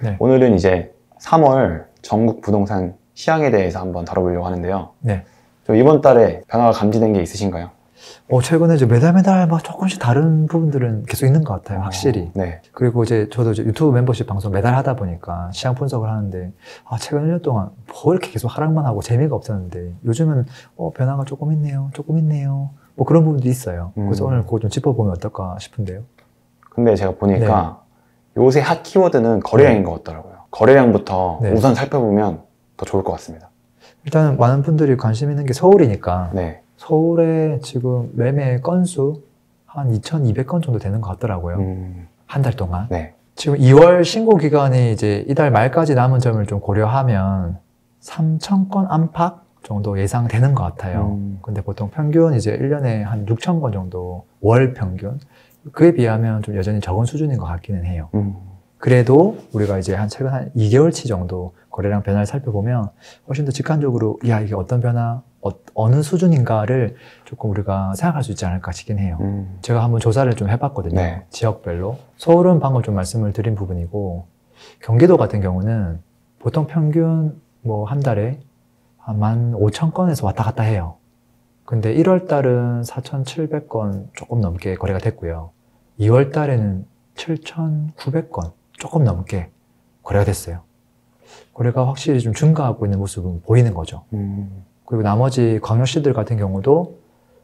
네. 오늘은 이제 3월 전국 부동산 시황에 대해서 한번 다뤄보려고 하는데요. 네. 좀 이번 달에 변화가 감지된 게 있으신가요? 최근에 이제 매달 막 조금씩 다른 부분들은 계속 있는 것 같아요, 확실히. 네. 그리고 저도 이제 유튜브 멤버십 방송 매달 하다 보니까 시장 분석을 하는데, 최근 1년 동안 뭐 이렇게 계속 하락만 하고 재미가 없었는데, 요즘은, 변화가 조금 있네요. 뭐 그런 부분도 있어요. 그래서 오늘 그거 좀 짚어보면 어떨까 싶은데요. 근데 제가 보니까 요새 핫 키워드는 거래량인 것 같더라고요. 거래량부터 우선 살펴보면 더 좋을 것 같습니다. 일단은 많은 분들이 관심 있는 게 서울이니까, 네. 서울에 지금 매매 건수 한 2,200건 정도 되는 것 같더라고요. 한 달 동안. 네. 지금 2월 신고 기간이 이제 이달 말까지 남은 점을 좀 고려하면 3,000건 안팎 정도 예상되는 것 같아요. 근데 보통 평균 이제 1년에 한 6,000건 정도 월 평균. 그에 비하면 좀 여전히 적은 수준인 것 같기는 해요. 그래도 우리가 이제 최근 한 2개월치 정도 거래량 변화를 살펴보면 훨씬 더 직관적으로 이게 어떤 변화, 어느 수준인가를 조금 우리가 생각할 수 있지 않을까 싶긴 해요. 제가 한번 조사를 좀 해봤거든요. 네. 지역별로. 서울은 방금 좀 말씀을 드린 부분이고, 경기도 같은 경우는 보통 평균 뭐 한 달에 한 15,000건에서 왔다 갔다 해요. 근데 1월 달은 4,700건 조금 넘게 거래가 됐고요. 2월 달에는 7,900건 조금 넘게 거래가 됐어요. 거래가 확실히 좀 증가하고 있는 모습은 보이는 거죠. 그리고 나머지 광역시들 같은 경우도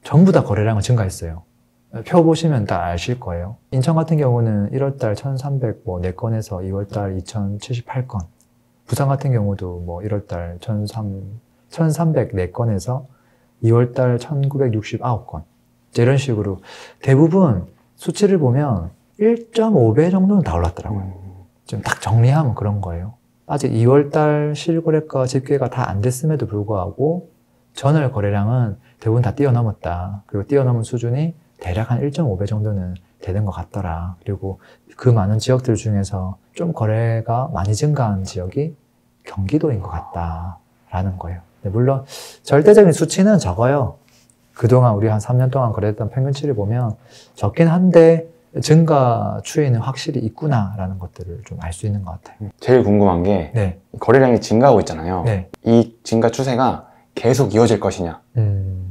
전부 다 거래량은 증가했어요. 표 보시면 다 아실 거예요. 인천 같은 경우는 1월달 1,304건에서 2월달 2,078건. 부산 같은 경우도 뭐 1월달 1,304건에서 2월달 1,969건. 이런 식으로 대부분 수치를 보면 1.5배 정도는 다 올랐더라고요. 좀 딱 정리하면 그런 거예요. 아직 2월달 실거래가 집계가 다 안 됐음에도 불구하고 전월 거래량은 대부분 다 뛰어넘었다. 그리고 뛰어넘은 수준이 대략 한 1.5배 정도는 되는 것 같더라. 그리고 그 많은 지역들 중에서 좀 거래가 많이 증가한 지역이 경기도인 것 같다라는 거예요. 물론 절대적인 수치는 적어요. 그동안 우리 한 3년 동안 거래했던 평균치를 보면 적긴 한데 증가 추이는 확실히 있구나라는 것들을 좀 알 수 있는 것 같아요. 제일 궁금한 게 거래량이 증가하고 있잖아요. 이 증가 추세가 계속 이어질 것이냐.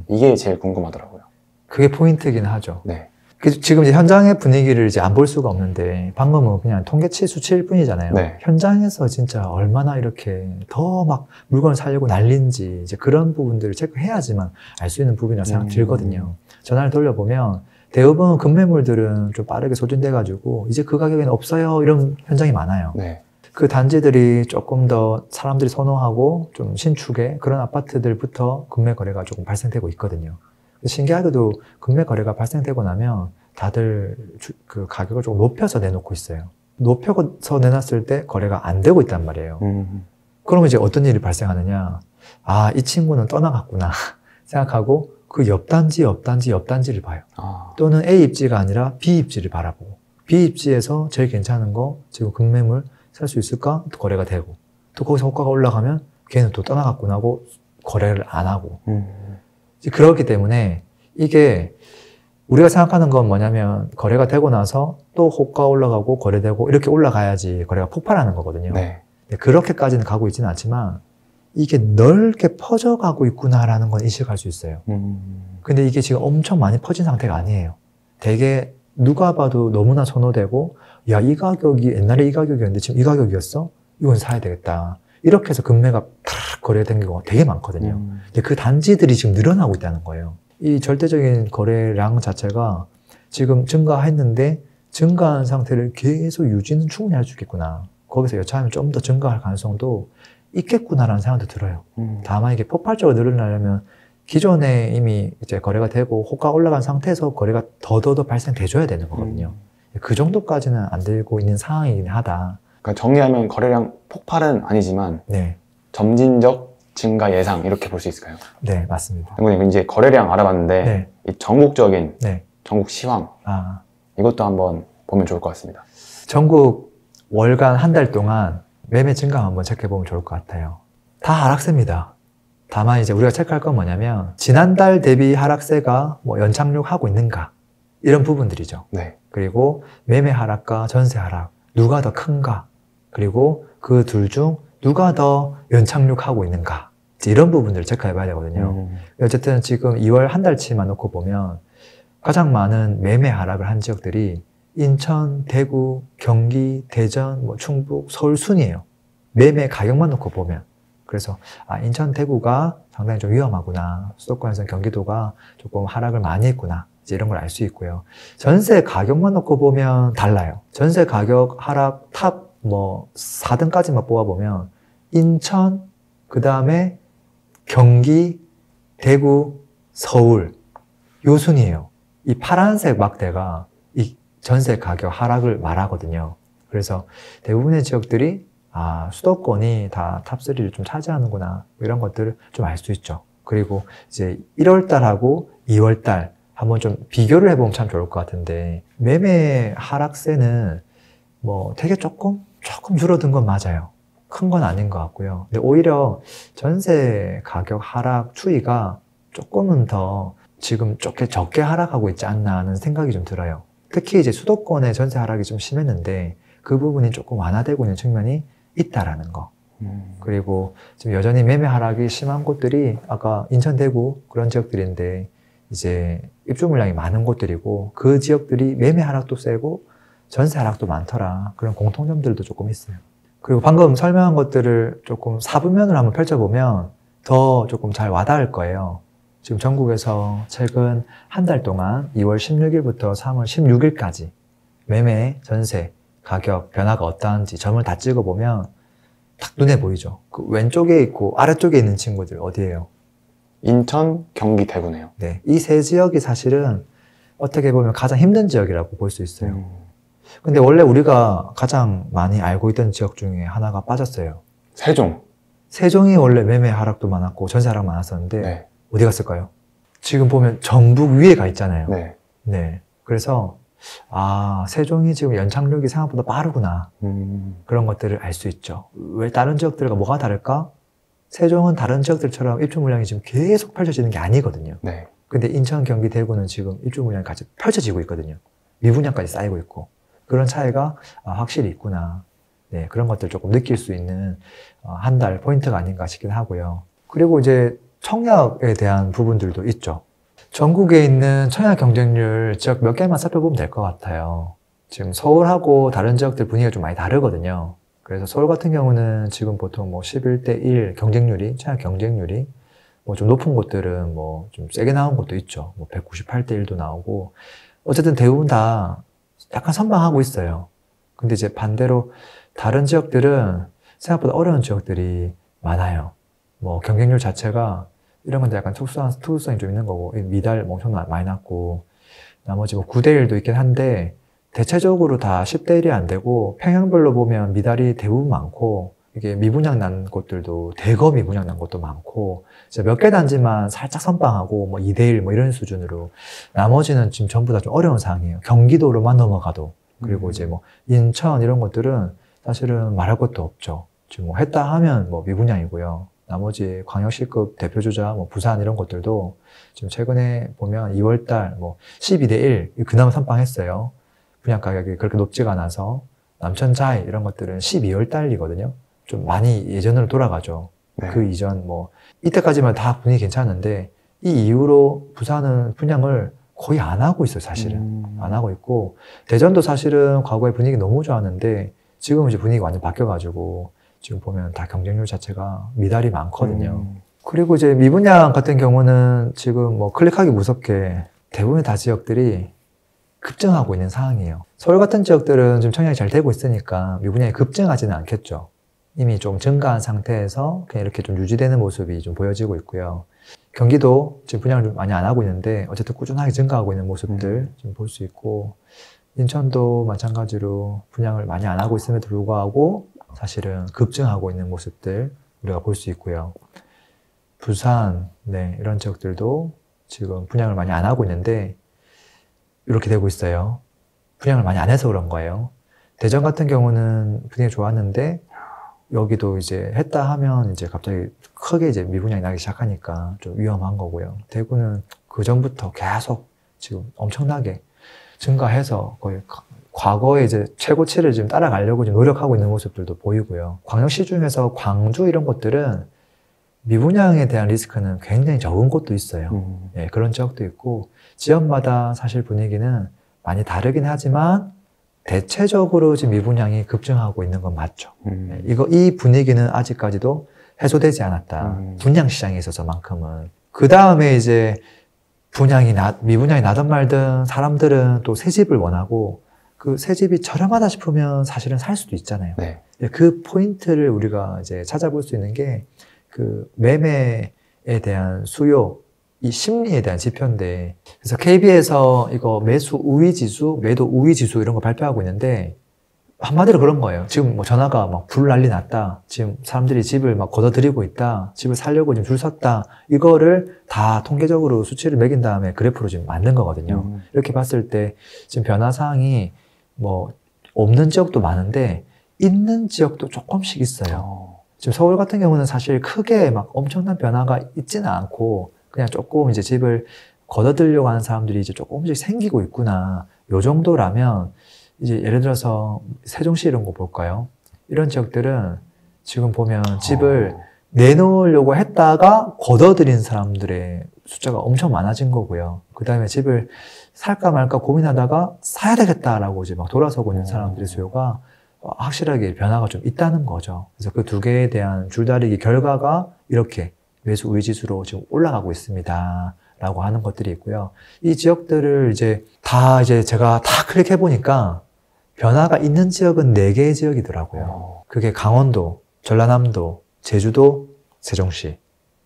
이게 제일 궁금하더라고요. 그게 포인트긴 하죠. 네. 지금 이제 현장의 분위기를 이제 안 볼 수가 없는데 방금은 그냥 통계치 수치일 뿐이잖아요. 네. 현장에서 진짜 얼마나 이렇게 더 막 물건을 사려고 난린지 이제 그런 부분들을 체크해야지만 알 수 있는 부분이라 생각 들거든요. 전화를 돌려보면 대부분 급매물들은 좀 빠르게 소진돼가지고 이제 그 가격에는 없어요 이런 현장이 많아요. 네. 그 단지들이 조금 더 사람들이 선호하고 좀 신축의 그런 아파트들부터 급매 거래가 조금 발생되고 있거든요. 신기하게도 급매 거래가 발생되고 나면 다들 그 가격을 조금 높여서 내놓고 있어요. 높여서 내놨을 때 거래가 안 되고 있단 말이에요. 그러면 이제 어떤 일이 발생하느냐. 이 친구는 떠나갔구나 생각하고 그 옆단지를 봐요. 또는 A 입지가 아니라 B 입지를 바라보고 B 입지에서 제일 괜찮은 거 지금 급매물 살 수 있을까? 또 거래가 되고 또 거기서 호가가 올라가면 걔는 또 떠나갔구나 하고 거래를 안 하고 그렇기 때문에 이게 우리가 생각하는 건 뭐냐면 거래가 되고 나서 또 호가 올라가고 거래되고 이렇게 올라가야지 거래가 폭발하는 거거든요. 네. 그렇게까지는 가고 있지는 않지만 이게 넓게 퍼져가고 있구나라는 건 인식할 수 있어요. 근데 이게 지금 엄청 많이 퍼진 상태가 아니에요. 되게 누가 봐도 너무나 선호되고 이 가격이 옛날에 이 가격이었는데 지금 이 가격이었어? 이건 사야 되겠다. 이렇게 해서 급매가 탁 거래된 경우가 되게 많거든요. 근데 그 단지들이 지금 늘어나고 있다는 거예요. 이 절대적인 거래량 자체가 지금 증가했는데 증가한 상태를 계속 유지는 충분히 할 수 있겠구나. 거기서 여차하면 좀 더 증가할 가능성도 있겠구나라는 생각도 들어요. 다만 이게 폭발적으로 늘어나려면 기존에 이미 이제 거래가 되고 호가 올라간 상태에서 거래가 더 발생돼줘야 되는 거거든요. 그 정도까지는 안 되고 있는 상황이긴 하다. 그러니까 정리하면 거래량 폭발은 아니지만 점진적 증가 예상 이렇게 볼 수 있을까요? 네, 맞습니다. 선생님 이제 거래량 알아봤는데 이 전국적인 전국 시황 이것도 한번 보면 좋을 것 같습니다. 전국 월간 한 달 동안 매매 증강 한번 체크해보면 좋을 것 같아요. 다 하락세입니다. 다만 이제 우리가 체크할 건 뭐냐면 지난달 대비 하락세가 뭐 연착륙하고 있는가 이런 부분들이죠. 그리고 매매 하락과 전세 하락 누가 더 큰가 그리고 그 둘 중 누가 더 연착륙하고 있는가. 이런 부분들을 체크해 봐야 되거든요. 어쨌든 지금 2월 한 달치만 놓고 보면 가장 많은 매매 하락을 한 지역들이 인천, 대구, 경기, 대전, 뭐 충북, 서울 순이에요. 매매 가격만 놓고 보면. 그래서 인천, 대구가 상당히 좀 위험하구나. 수도권에서는 경기도가 조금 하락을 많이 했구나. 이제 이런 걸 알 수 있고요. 전세 가격만 놓고 보면 달라요. 전세 가격 하락 탑 뭐 4등까지만 뽑아보면 인천, 그 다음에 경기, 대구, 서울 요 순이에요. 이 파란색 막대가 이 전세 가격 하락을 말하거든요. 그래서 대부분의 지역들이 수도권이 다 탑3를 좀 차지하는구나. 이런 것들을 좀 알 수 있죠. 그리고 이제 1월달하고 2월달 한번 좀 비교를 해보면 참 좋을 것 같은데, 매매 하락세는 뭐 되게 조금 줄어든 건 맞아요. 큰 건 아닌 것 같고요. 근데 오히려 전세 가격 하락 추이가 조금은 더 지금 적게 하락하고 있지 않나 하는 생각이 좀 들어요. 특히 이제 수도권의 전세 하락이 좀 심했는데 그 부분이 조금 완화되고 있는 측면이 있다라는 거. 그리고 지금 여전히 매매 하락이 심한 곳들이 아까 인천, 대구 그런 지역들인데 이제 입주 물량이 많은 곳들이고 그 지역들이 매매 하락도 세고 전세 하락도 많더라. 그런 공통점들도 조금 있어요. 그리고 방금 설명한 것들을 조금 사분면으로 한번 펼쳐보면 더 조금 잘 와닿을 거예요. 지금 전국에서 최근 한 달 동안 2월 16일부터 3월 16일까지 매매, 전세, 가격 변화가 어떠한지 점을 다 찍어보면 딱 눈에 보이죠. 그 왼쪽에 있고 아래쪽에 있는 친구들 어디예요? 인천, 경기, 대구네요. 네, 이 세 지역이 사실은 어떻게 보면 가장 힘든 지역이라고 볼 수 있어요. 근데 원래 우리가 가장 많이 알고 있던 지역 중에 하나가 빠졌어요. 세종. 세종이 원래 매매 하락도 많았고 전세 하락 많았었는데 네. 어디 갔을까요? 지금 보면 전북 위에 가 있잖아요. 네. 네. 그래서 세종이 지금 연착륙이 생각보다 빠르구나. 그런 것들을 알 수 있죠. 왜 다른 지역들과 뭐가 다를까? 세종은 다른 지역들처럼 입주 물량이 지금 계속 펼쳐지는 게 아니거든요. 네. 근데 인천, 경기, 대구는 지금 입주 물량이 같이 펼쳐지고 있거든요. 미분양까지 쌓이고 있고. 그런 차이가 확실히 있구나. 네, 그런 것들 조금 느낄 수 있는 한 달 포인트가 아닌가 싶긴 하고요. 그리고 이제 청약에 대한 부분들도 있죠. 전국에 있는 청약 경쟁률 지역 몇 개만 살펴보면 될 것 같아요. 지금 서울하고 다른 지역들 분위기가 좀 많이 다르거든요. 그래서 서울 같은 경우는 지금 보통 뭐 11대 1 경쟁률이, 청약 경쟁률이 뭐 좀 높은 곳들은 뭐 좀 세게 나온 곳도 있죠. 뭐 198대 1도 나오고. 어쨌든 대부분 다 약간 선방하고 있어요. 근데 이제 반대로 다른 지역들은 생각보다 어려운 지역들이 많아요. 뭐 경쟁률 자체가 이런 건데 약간 특수성이 좀 있는 거고, 미달 엄청 많이 났고, 나머지 뭐 9대 1도 있긴 한데, 대체적으로 다 10대 1이 안 되고, 평형별로 보면 미달이 대부분 많고, 이게 미분양 난 곳들도 대거 미분양 난 곳도 많고, 몇 개 단지만 살짝 선방하고, 뭐 2대 1 뭐 이런 수준으로, 나머지는 지금 전부 다 좀 어려운 상황이에요. 경기도로만 넘어가도. 그리고 이제 뭐 인천 이런 것들은 사실은 말할 것도 없죠. 지금 뭐 했다 하면 뭐 미분양이고요. 나머지 광역시급 대표주자, 뭐 부산 이런 것들도 지금 최근에 보면 2월달 뭐 12대 1 그나마 선방했어요. 분양 가격이 그렇게 높지가 않아서. 남천자이 이런 것들은 12월달이거든요. 좀 많이 예전으로 돌아가죠. 네. 그 이전 뭐 이때까지만 다 분위기 괜찮은데 이 이후로 부산은 분양을 거의 안 하고 있어요. 사실은 안 하고 있고, 대전도 사실은 과거에 분위기 너무 좋았는데 지금 이제 분위기가 완전 바뀌어가지고 지금 보면 다 경쟁률 자체가 미달이 많거든요. 그리고 이제 미분양 같은 경우는 지금 뭐 클릭하기 무섭게 대부분의 다 지역들이 급증하고 있는 상황이에요. 서울 같은 지역들은 지금 청약이 잘 되고 있으니까 미분양이 급증하지는 않겠죠. 이미 좀 증가한 상태에서 그냥 이렇게 좀 유지되는 모습이 좀 보여지고 있고요. 경기도 지금 분양을 좀 많이 안 하고 있는데 어쨌든 꾸준하게 증가하고 있는 모습들 좀 볼 수 있고, 인천도 마찬가지로 분양을 많이 안 하고 있음에도 불구하고 사실은 급증하고 있는 모습들 우리가 볼 수 있고요. 부산, 네, 이런 지역들도 지금 분양을 많이 안 하고 있는데 이렇게 되고 있어요. 분양을 많이 안 해서 그런 거예요. 대전 같은 경우는 분위기 좋았는데 여기도 이제 했다 하면 이제 갑자기 크게 이제 미분양이 나기 시작하니까 좀 위험한 거고요. 대구는 그 전부터 계속 지금 엄청나게 증가해서 거의 과거에 이제 최고치를 지금 따라가려고 지금 노력하고 있는 모습들도 보이고요. 광역시 중에서 광주 이런 곳들은 미분양에 대한 리스크는 굉장히 적은 곳도 있어요. 예, 그런 지역도 있고 지역마다 사실 분위기는 많이 다르긴 하지만 대체적으로 지금 미분양이 급증하고 있는 건 맞죠. 예, 이 분위기는 아직까지도 해소되지 않았다. 분양 시장에 있어서만큼은. 그 다음에 이제 미분양이 나든 말든 사람들은 또 새 집을 원하고 그 새 집이 저렴하다 싶으면 사실은 살 수도 있잖아요. 네. 그 포인트를 우리가 이제 찾아볼 수 있는 게 그 매매에 대한 수요, 이 심리에 대한 지표인데, 그래서 KB에서 이거 매수 우위 지수, 매도 우위 지수 이런 거 발표하고 있는데, 한마디로 그런 거예요. 지금 뭐 전화가 막 불 난리 났다. 지금 사람들이 집을 막 걷어들이고 있다. 집을 사려고 지금 줄 섰다. 이거를 다 통계적으로 수치를 매긴 다음에 그래프로 지금 만든 거거든요. 이렇게 봤을 때 지금 변화사항이 뭐 없는 지역도 많은데 있는 지역도 조금씩 있어요. 지금 서울 같은 경우는 사실 크게 막 엄청난 변화가 있지는 않고 그냥 조금 이제 집을 걷어들려고 하는 사람들이 이제 조금씩 생기고 있구나. 요 정도라면 이제 예를 들어서 세종시 이런 거 볼까요? 이런 지역들은 지금 보면 집을 내놓으려고 했다가 걷어들인 사람들의 숫자가 엄청 많아진 거고요. 그 다음에 집을 살까 말까 고민하다가 사야 되겠다라고 이제 막 돌아서고 있는 사람들의 수요가 확실하게 변화가 좀 있다는 거죠. 그래서 그 두 개에 대한 줄다리기 결과가 이렇게 매수 우위 지수로 지금 올라가고 있습니다. 라고 하는 것들이 있고요. 이 지역들을 이제 제가 다 클릭해 보니까 변화가 있는 지역은 4개의 지역이더라고요. 그게 강원도, 전라남도, 제주도, 세종시.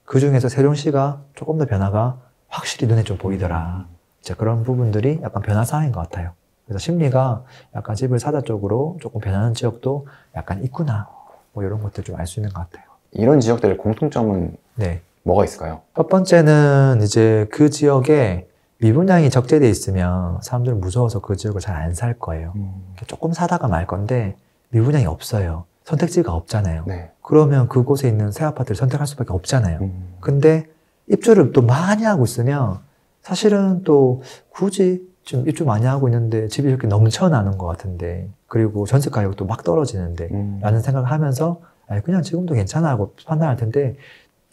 그 중에서 세종시가 조금 더 변화가 확실히 눈에 좀 보이더라. 이제 그런 부분들이 약간 변화사항인 것 같아요. 그래서 심리가 약간 집을 사자 쪽으로 조금 변하는 지역도 약간 있구나. 뭐 이런 것들 좀 알 수 있는 것 같아요. 이런 지역들의 공통점은 네. 뭐가 있을까요? 첫 번째는 이제 그 지역에 미분양이 적재되어 있으면 사람들은 무서워서 그 지역을 잘 안 살 거예요. 조금 사다가 말 건데 미분양이 없어요. 선택지가 없잖아요. 네. 그러면 그곳에 있는 새 아파트를 선택할 수밖에 없잖아요. 근데 입주를 또 많이 하고 있으면 사실은 또 굳이 지금 입주 많이 하고 있는데 집이 이렇게 넘쳐나는 것 같은데, 그리고 전세 가격도 막 떨어지는데 라는 생각을 하면서 아니 그냥 지금도 괜찮아 하고 판단할 텐데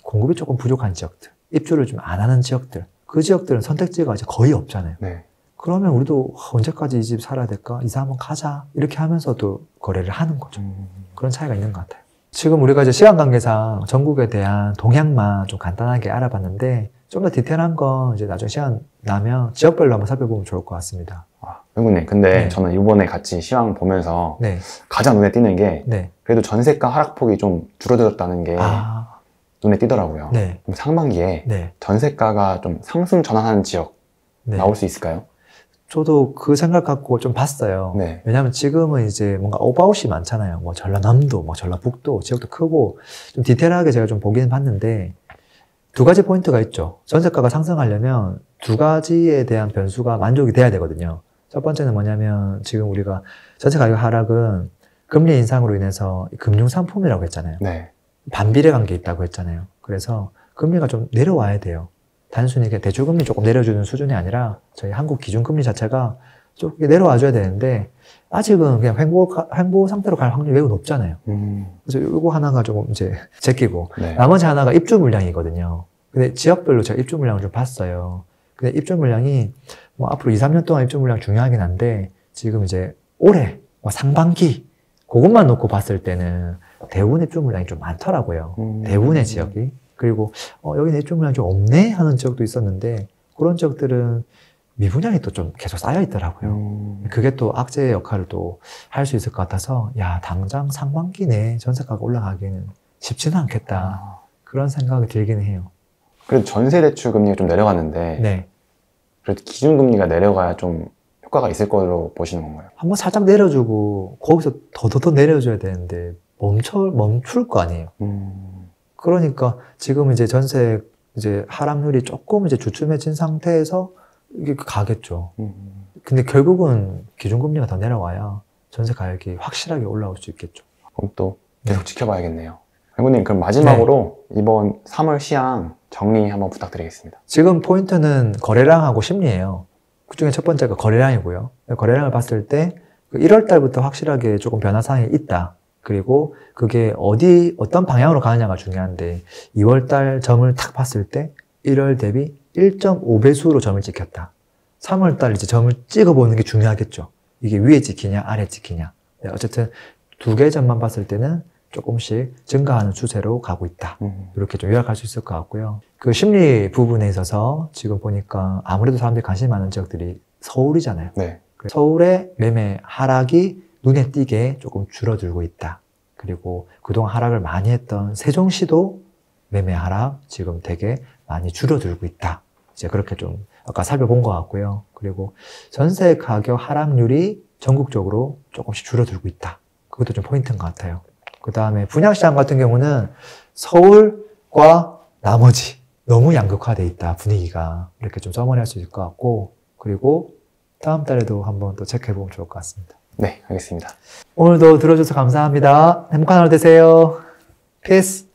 공급이 조금 부족한 지역들, 입주를 좀 안 하는 지역들, 그 지역들은 선택지가 이제 거의 없잖아요. 네. 그러면 우리도 언제까지 이 집 살아야 될까? 이사 한번 가자. 이렇게 하면서도 거래를 하는 거죠. 그런 차이가 있는 것 같아요. 지금 우리가 이제 시간 관계상 전국에 대한 동향만 좀 간단하게 알아봤는데 좀 더 디테일한 건 이제 나중에 시간 나면 지역별로 한번 살펴보면 좋을 것 같습니다. 영구님, 근데 네. 저는 이번에 같이 시황 보면서 네. 가장 눈에 띄는 게 네. 그래도 전세가 하락폭이 좀 줄어들었다는 게 눈에 띄더라고요. 네. 그럼 상반기에 네. 전세가가 좀 상승 전환하는 지역 네. 나올 수 있을까요? 저도 그 생각 갖고 좀 봤어요. 네. 왜냐하면 지금은 이제 뭔가 오버아웃이 많잖아요. 뭐 전라남도, 뭐 전라북도 지역도 크고 좀 디테일하게 제가 좀 보기는 봤는데 두 가지 포인트가 있죠. 전세가가 상승하려면 두 가지에 대한 변수가 만족이 돼야 되거든요. 첫 번째는 뭐냐면 지금 우리가 전세 가격 하락은 금리 인상으로 인해서 금융상품이라고 했잖아요. 네. 반비례 관계 있다고 했잖아요. 그래서 금리가 좀 내려와야 돼요. 단순히 대출금리 조금 내려주는 수준이 아니라 저희 한국 기준금리 자체가 좀 내려와줘야 되는데 아직은 그냥 횡보 상태로 갈 확률이 매우 높잖아요. 그래서 이거 하나가 조금 이제 제끼고 네. 나머지 하나가 입주 물량이거든요. 근데 지역별로 제가 입주 물량을 좀 봤어요. 근데 입주 물량이 뭐 앞으로 2, 3년 동안 입주 물량 중요하긴 한데 지금 이제 올해 상반기 그것만 놓고 봤을 때는 대부분 입주 물량이 좀 많더라고요. 대부분의 지역이. 그리고 여기는 입주 물량이 좀 없네 하는 지역도 있었는데 그런 지역들은 미분양이 또 좀 계속 쌓여 있더라고요. 그게 또 악재의 역할을 또 할 수 있을 것 같아서 야 당장 상반기 내에 전세가가 올라가기는 쉽지는 않겠다. 그런 생각이 들기는 해요. 그래도 전세대출 금리가 좀 내려갔는데 네. 그래도 기준금리가 내려가야 좀 효과가 있을 거로 보시는 건가요? 한번 살짝 내려주고 거기서 더 내려줘야 되는데 멈출 거 아니에요. 그러니까 지금 이제 전세 이제 하락률이 조금 이제 주춤해진 상태에서 이게 가겠죠. 근데 결국은 기준금리가 더 내려와야 전세 가격이 확실하게 올라올 수 있겠죠. 그럼 또 계속 지켜봐야겠네요. 영구님, 그럼 마지막으로 이번 3월 시향 정리 한번 부탁드리겠습니다. 지금 포인트는 거래량하고 심리예요. 그 중에 첫 번째가 거래량이고요. 거래량을 봤을 때 1월 달부터 확실하게 조금 변화사항이 있다. 그리고 그게 어떤 방향으로 가느냐가 중요한데 2월 달 점을 탁 봤을 때 1월 대비 1.5배수로 점을 찍혔다. 3월 달 이제 점을 찍어보는 게 중요하겠죠. 이게 위에 찍히냐, 아래 찍히냐. 네, 어쨌든 두 개의 점만 봤을 때는 조금씩 증가하는 추세로 가고 있다. 이렇게 좀 요약할 수 있을 것 같고요. 그 심리 부분에 있어서 지금 보니까 아무래도 사람들이 관심이 많은 지역들이 서울이잖아요. 네. 서울의 매매 하락이 눈에 띄게 조금 줄어들고 있다. 그리고 그동안 하락을 많이 했던 세종시도 매매 하락 지금 되게 많이 줄어들고 있다. 이제 그렇게 좀 아까 살펴본 것 같고요. 그리고 전세 가격 하락률이 전국적으로 조금씩 줄어들고 있다. 그것도 좀 포인트인 것 같아요. 그 다음에 분양시장 같은 경우는 서울과 나머지 너무 양극화돼 있다. 분위기가. 이렇게 좀 서머리할 수 있을 것 같고, 그리고 다음 달에도 한번 또 체크해보면 좋을 것 같습니다. 네, 알겠습니다. 오늘도 들어줘서 감사합니다. 행복한 하루 되세요. 피스.